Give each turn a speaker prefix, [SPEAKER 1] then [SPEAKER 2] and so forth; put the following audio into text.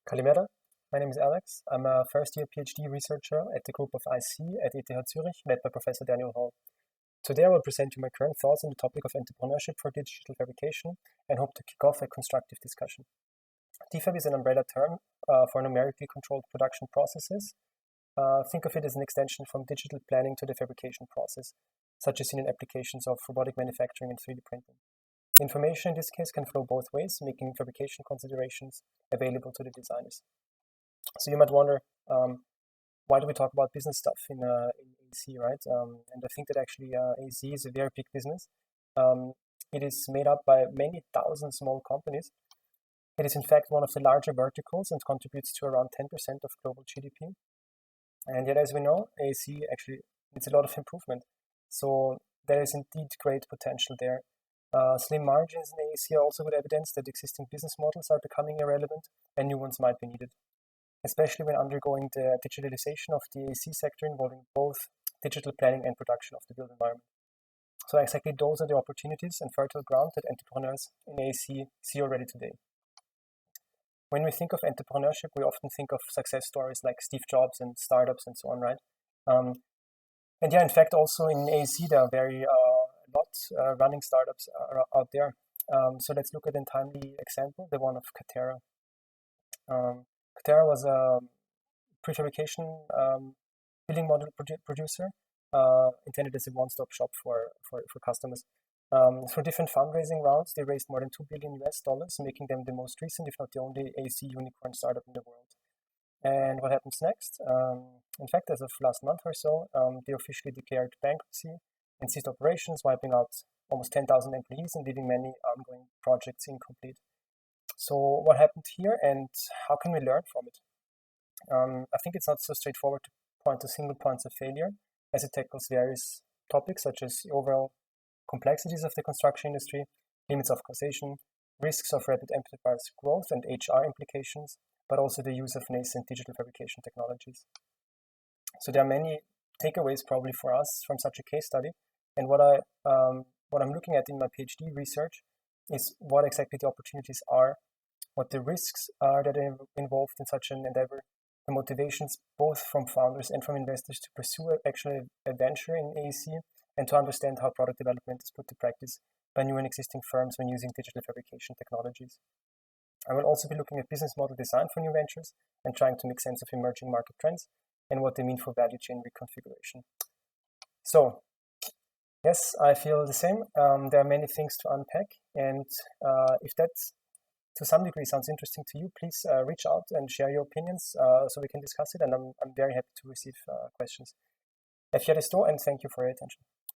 [SPEAKER 1] Kalimera, my name is Alex. I'm a first-year PhD researcher at the group of IC at ETH Zurich, led by Professor Daniel Hall. Today I will present you my current thoughts on the topic of entrepreneurship for digital fabrication and hope to kick off a constructive discussion. DFAB is an umbrella term for numerically controlled production processes. Think of it as an extension from digital planning to the fabrication process, such as seen in applications of robotic manufacturing and 3D printing. Information in this case can flow both ways, making fabrication considerations available to the designers. So you might wonder, why do we talk about business stuff in AEC, right? And I think that actually AEC is a very big business. It is made up by many thousand small companies. It is in fact one of the larger verticals and contributes to around 10% of global GDP. And yet, as we know, AEC actually needs a lot of improvement. So there is indeed great potential there. Slim margins in AEC are also good evidence that existing business models are becoming irrelevant and new ones might be needed, especially when undergoing the digitalization of the AEC sector involving both digital planning and production of the built environment. So exactly those are the opportunities and fertile ground that entrepreneurs in AEC see already today. When we think of entrepreneurship, we often think of success stories like Steve Jobs and startups and so on, right? And yeah, in fact, also in AEC, there are very running startups out there. So let's look at a timely example, the one of Katera. Katera was a prefabrication building model producer intended as a one-stop shop for customers. For different fundraising rounds, they raised more than $2 billion US, making them the most recent, if not the only AEC unicorn startup in the world. And what happens next? In fact, as of last month or so, they officially declared bankruptcy and ceased operations, wiping out almost 10,000 employees and leaving many ongoing projects incomplete. So what happened here and how can we learn from it? I think it's not so straightforward to point to single points of failure, as it tackles various topics such as the overall complexities of the construction industry, limits of causation, risks of rapid enterprise growth and HR implications, but also the use of nascent digital fabrication technologies. So there are many takeaways probably for us from such a case study. And what I'm looking at in my PhD research is what exactly the opportunities are, what the risks are that are involved in such an endeavor, the motivations both from founders and from investors to pursue actually a venture in AEC, and to understand how product development is put to practice by new and existing firms when using digital fabrication technologies. I will also be looking at business model design for new ventures and trying to make sense of emerging market trends and what they mean for value chain reconfiguration. So, yes, I feel the same. There are many things to unpack, and if that to some degree sounds interesting to you, please reach out and share your opinions so we can discuss it, and I'm very happy to receive questions. Effiaristo, and thank you for your attention.